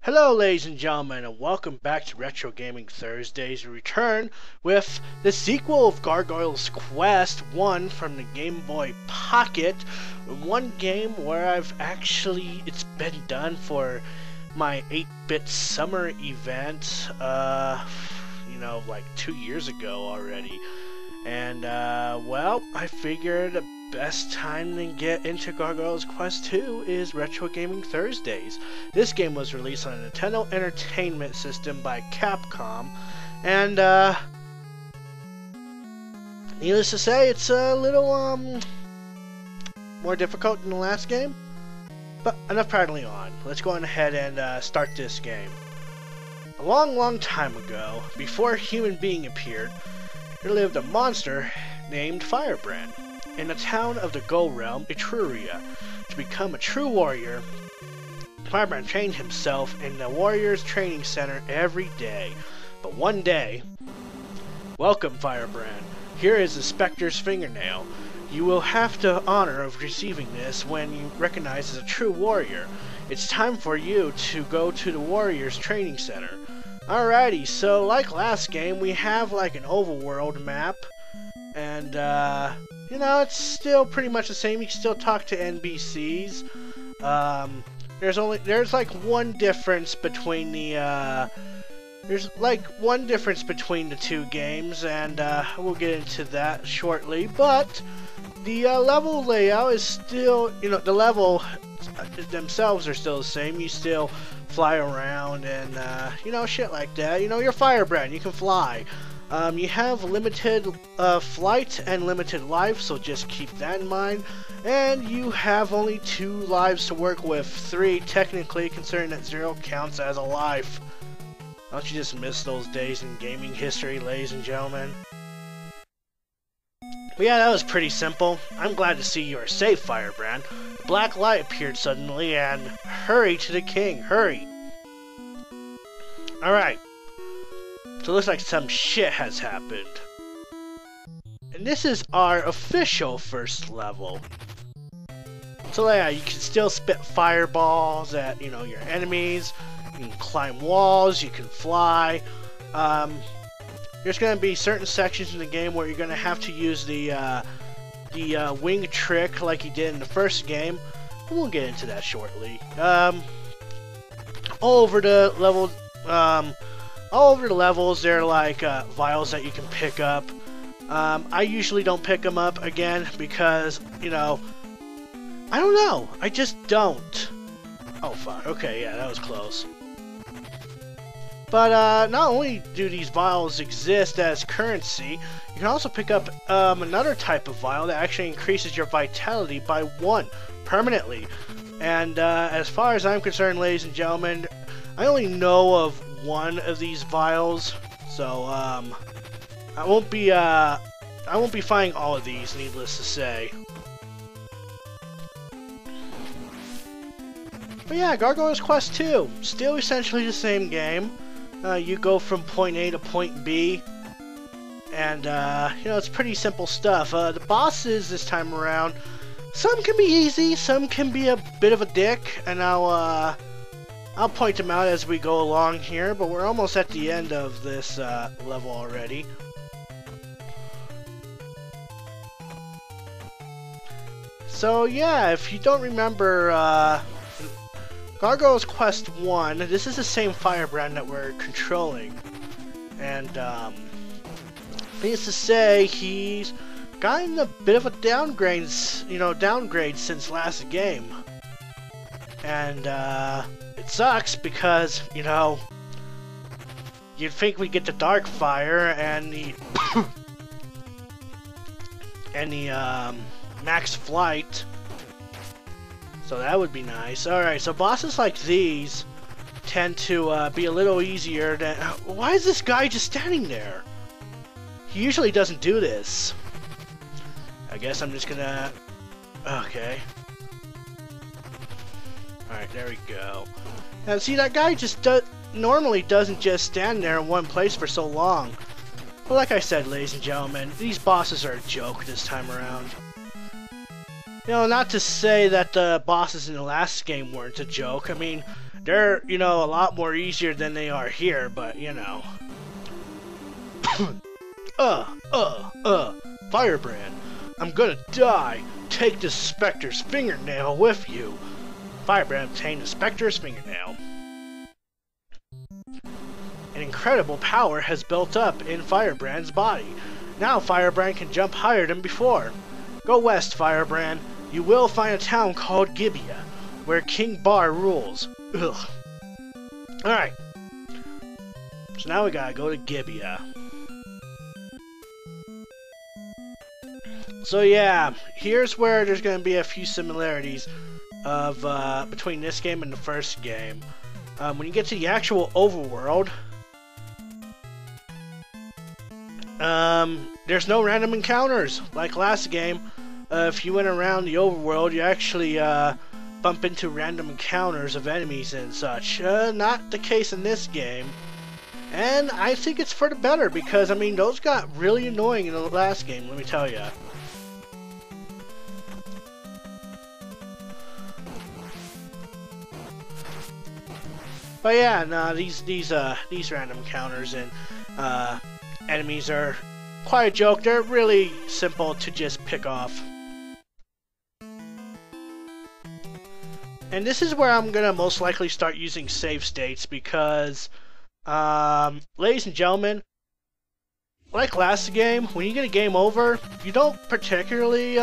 Hello ladies and gentlemen, and welcome back to Retro Gaming Thursdays. We return with the sequel of Gargoyle's Quest 1 from the Game Boy Pocket. One game where it's been done for my 8-bit summer event, like 2 years ago already. And, well, I figured the best time to get into Gargoyle's Quest 2 is Retro Gaming Thursdays. This game was released on a Nintendo Entertainment System by Capcom, and, needless to say, it's a little, more difficult than the last game. But enough prattling on. Let's go on ahead and, start this game. A long time ago, before a human being appeared, there lived a monster named Firebrand in the town of the Ghoul Realm, Etruria. To become a true warrior, Firebrand trained himself in the Warriors Training Center every day. But one day, welcome Firebrand. Here is the Spectre's fingernail. You will have the honor of receiving this when you recognize as a true warrior. It's time for you to go to the Warriors Training Center. Alrighty, so like last game, we have like an overworld map, and it's still pretty much the same. You can still talk to NPCs. There's like one difference between the two games, and we'll get into that shortly. But the level layout is still, the level themselves are still the same. You still fly around and, shit like that. You're Firebrand, you can fly. You have limited flight and limited life, so just keep that in mind. And you have only 2 lives to work with. 3, technically, considering that 0 counts as a life. Don't you just miss those days in gaming history, ladies and gentlemen? But yeah, that was pretty simple. I'm glad to see you are safe, Firebrand. A black light appeared suddenly, and hurry to the king, hurry! Alright. So it looks like some shit has happened. And this is our official first level. So yeah, you can still spit fireballs at, your enemies. You can climb walls, you can fly. There's going to be certain sections in the game where you're going to have to use the wing trick like you did in the first game. We'll get into that shortly. All over the levels, there are like vials that you can pick up. I usually don't pick them up again because, I don't know. I just don't. Oh fuck. Okay, yeah, that was close. But not only do these vials exist as currency, you can also pick up another type of vial that actually increases your vitality by 1 permanently. And as far as I'm concerned, ladies and gentlemen, I only know of 1 of these vials, so I won't be finding all of these, needless to say. But yeah, Gargoyle's Quest 2, still essentially the same game. You go from point A to point B, and it's pretty simple stuff. The bosses this time around, some can be easy, some can be a bit of a dick, and I'll point them out as we go along here. But we're almost at the end of this level already. So yeah, if you don't remember, Gargoyle's Quest 1, this is the same Firebrand that we're controlling, and needless to say, he's gotten a bit of a downgrade since last game, and it sucks because you'd think we'd get the Dark Fire and the Max Flight. So that would be nice. Alright, so bosses like these tend to be a little easier than... Why is this guy just standing there? He usually doesn't do this. I guess I'm just gonna... Okay. Alright, there we go. Now see, that guy just normally doesn't just stand there in one place for so long. But like I said, ladies and gentlemen, these bosses are a joke this time around. Not to say that the bosses in the last game weren't a joke. I mean, They're, you know, a lot more easier than they are here, but, you know. Firebrand, I'm gonna die. Take the Spectre's fingernail with you. Firebrand obtained the Spectre's fingernail. An incredible power has built up in Firebrand's body. Now Firebrand can jump higher than before. Go west, Firebrand. You will find a town called Gibeah, where King Bar rules. Ugh. Alright. So now we gotta go to Gibeah. So yeah, here's where there's gonna be a few similarities of between this game and the first game. When you get to the actual overworld, there's no random encounters like last game. If you went around the overworld, you actually bump into random encounters of enemies and such. Not the case in this game. And I think it's for the better because, I mean, those got really annoying in the last game, let me tell you. But yeah, no, these random encounters and enemies are quite a joke. They're really simple to just pick off. And this is where I'm gonna most likely start using save states because, ladies and gentlemen, like last game, when you get a game over, you don't particularly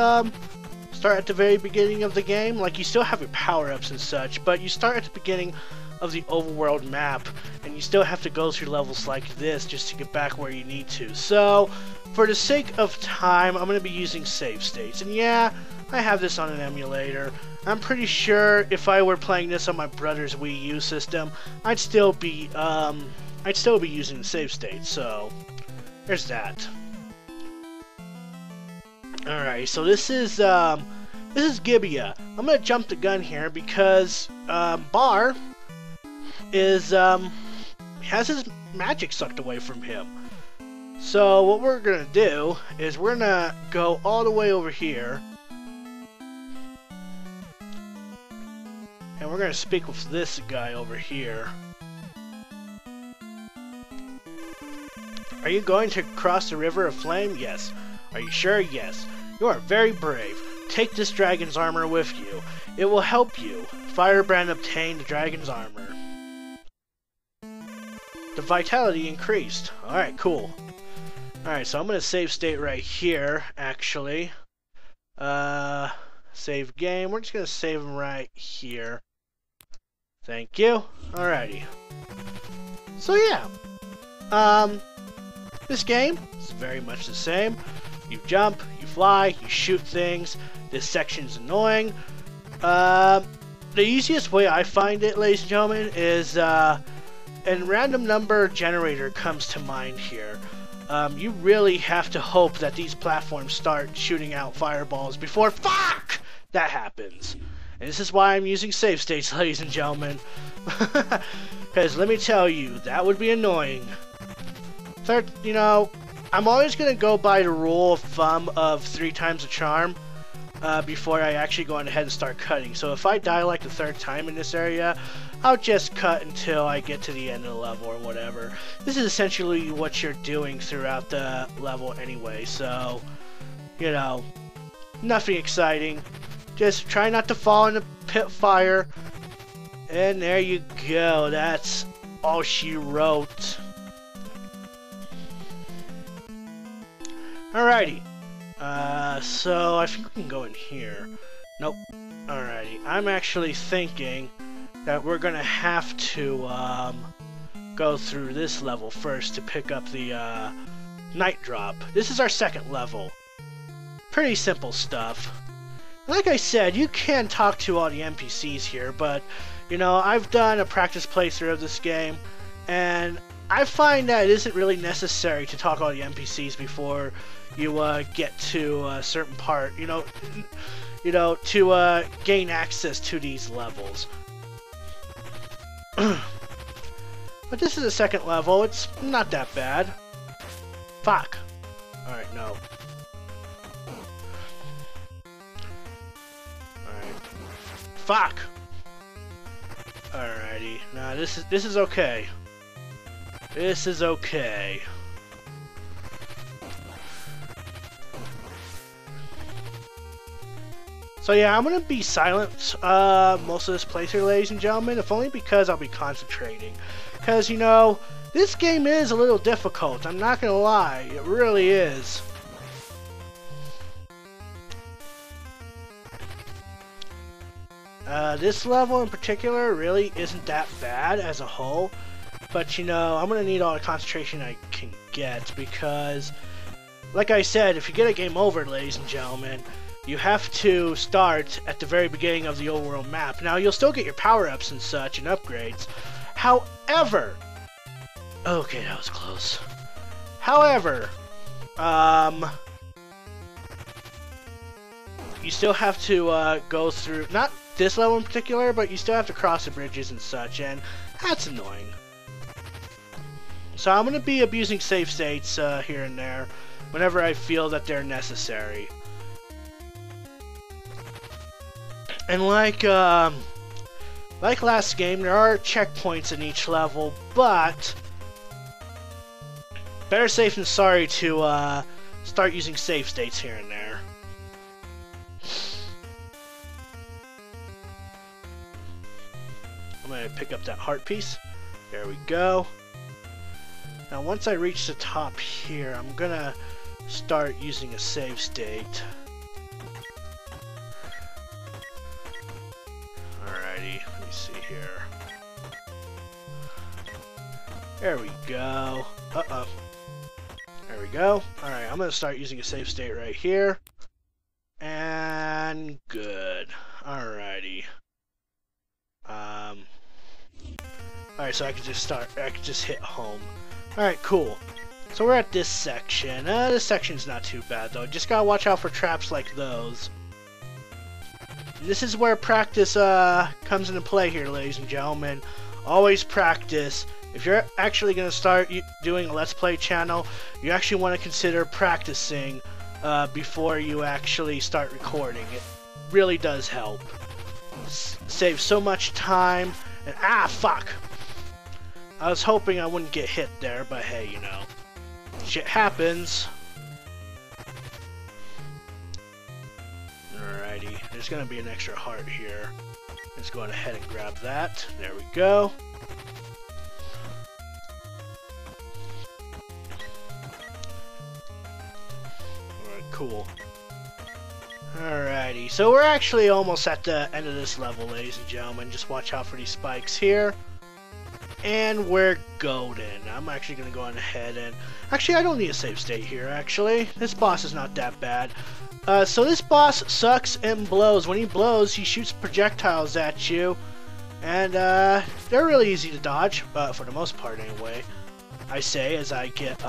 start at the very beginning of the game. Like, you still have your power-ups and such, but you start at the beginning of the overworld map, and you still have to go through levels like this just to get back where you need to. So, for the sake of time, I'm going to be using save states. And yeah, I have this on an emulator. I'm pretty sure if I were playing this on my brother's Wii U system, I'd still be using the save states. So, there's that. Alright, so this is Gibeah. I'm gonna jump the gun here because Bar is has his magic sucked away from him. So what we're gonna do is we're gonna go all the way over here, and we're gonna speak with this guy over here. Are you going to cross the river of flame? Yes. Are you sure? Yes. You are very brave. Take this dragon's armor with you. It will help you. Firebrand obtained the dragon's armor. The vitality increased. Alright, cool. Alright, so I'm going to save state right here, actually. Save game. We're just going to save them right here. Thank you. Alrighty. So yeah. This game is very much the same. You jump, you fly, you shoot things. This section's annoying. The easiest way I find it, ladies and gentlemen, is a random number generator comes to mind here. You really have to hope that these platforms start shooting out fireballs before FUCK that happens. And this is why I'm using save states, ladies and gentlemen. Because let me tell you, that would be annoying. Third, you know, I'm always going to go by the rule of thumb of 3 times a charm before I actually go on ahead and start cutting. So if I die like the 3rd time in this area, I'll just cut until I get to the end of the level or whatever. This is essentially what you're doing throughout the level anyway, so, you know, nothing exciting. Just try not to fall in the pit fire. And there you go. That's all she wrote. Alrighty. So I think we can go in here. Nope. Alrighty. I'm actually thinking that we're gonna have to go through this level first to pick up the night drop. This is our 2nd level. Pretty simple stuff. Like I said, you can talk to all the NPCs here, but you know, I've done a practice playthrough of this game, and I find that it isn't really necessary to talk to all the NPCs before you get to a certain part, you know, to gain access to these levels. But this is the 2nd level. It's not that bad. Fuck. Alright, no. Alright. Fuck! Alright. Alrighty. Nah, this is okay. This is okay. So yeah, I'm gonna be silent most of this playthrough, ladies and gentlemen, if only because I'll be concentrating. Because, you know, this game is a little difficult, I'm not gonna lie, it really is. This level in particular really isn't that bad as a whole, but you know, I'm gonna need all the concentration I can get because, like I said, if you get a game over, ladies and gentlemen, you have to start at the very beginning of the overworld map. Now, you'll still get your power-ups and such and upgrades. However, okay, that was close. However, you still have to go through, not this level in particular, but you still have to cross the bridges and such, and that's annoying. So I'm going to be abusing save states here and there whenever I feel that they're necessary. And like last game, there are checkpoints in each level, but better safe than sorry to start using save states here and there. I'm going to pick up that heart piece. There we go. Now once I reach the top here, I'm going to start using a save state. Alrighty, let me see here. There we go. Uh-oh. There we go. Alright, I'm going to start using a save state right here. And good. Alrighty. Alright, so I can just hit home. Alright, cool. So we're at this section. This section's not too bad though. Just gotta watch out for traps like those. And this is where practice comes into play here, ladies and gentlemen. Always practice. If you're actually gonna start doing a Let's Play channel, you actually want to consider practicing before you actually start recording. It really does help. Saves so much time. And fuck! I was hoping I wouldn't get hit there, but hey, you know, shit happens. Alrighty, there's gonna be an extra heart here. Let's go ahead and grab that. There we go. Alright, cool. Alrighty, so we're actually almost at the end of this level, ladies and gentlemen. Just watch out for these spikes here. And we're golden. I'm actually going to go on ahead and... Actually, I don't need a save state here, actually. This boss is not that bad. So this boss sucks and blows. When he blows, he shoots projectiles at you. And they're really easy to dodge, for the most part anyway. I say, as I get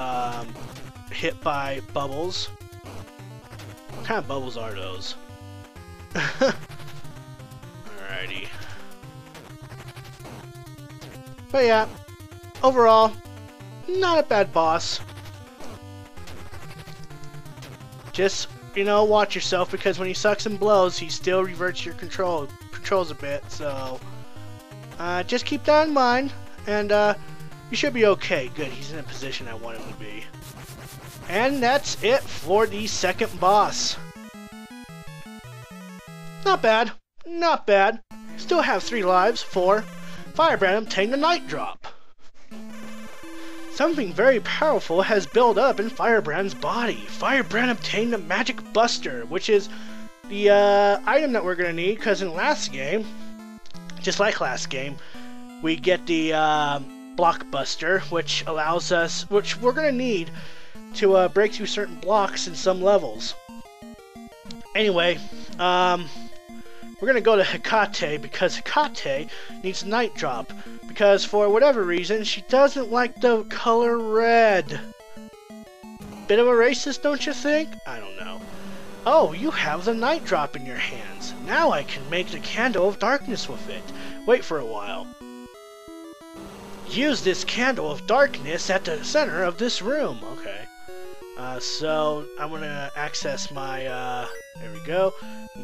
hit by bubbles. What kind of bubbles are those? Alrighty. But yeah, overall, not a bad boss. Just, you know, watch yourself, because when he sucks and blows, he still reverts your controls a bit, so just keep that in mind, and you should be okay. Good, he's in a position I want him to be. And that's it for the second boss. Not bad, not bad. Still have 3 lives for Firebrand obtained the night drop. Something very powerful has built up in Firebrand's body. Firebrand obtained the magic buster, which is the item that we're gonna need, because in last game, just like last game, we get the blockbuster, which allows us, which we're gonna need to break through certain blocks in some levels. Anyway, we're gonna go to Hecate, because Hecate needs a night drop, because for whatever reason she doesn't like the color red. Bit of a racist, don't you think? I don't know. Oh, you have the night drop in your hands. Now I can make the candle of darkness with it. Wait for a while. Use this candle of darkness at the center of this room. Okay. So I'm gonna access my there we go.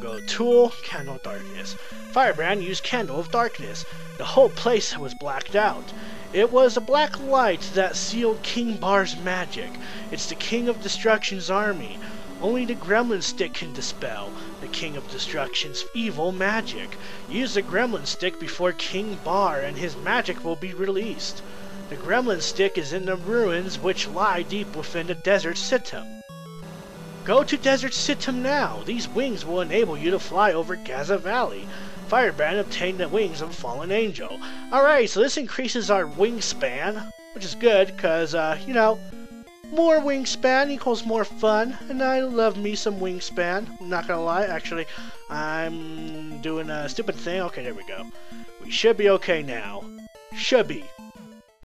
Go Tool, Candle of Darkness. Firebrand used Candle of Darkness. The whole place was blacked out. It was a black light that sealed King Bar's magic. It's the King of Destruction's army. Only the Gremlin Stick can dispel the King of Destruction's evil magic. Use the Gremlin Stick before King Bar and his magic will be released. The Gremlin Stick is in the ruins which lie deep within the Desert Situm. Go to Desert Situm now. These wings will enable you to fly over Gaza Valley. Firebrand obtained the wings of a fallen angel. Alright, so this increases our wingspan, which is good because, you know, more wingspan equals more fun, and I love me some wingspan. I'm not gonna lie, actually, I'm doing a stupid thing. Okay, there we go. We should be okay now. Should be.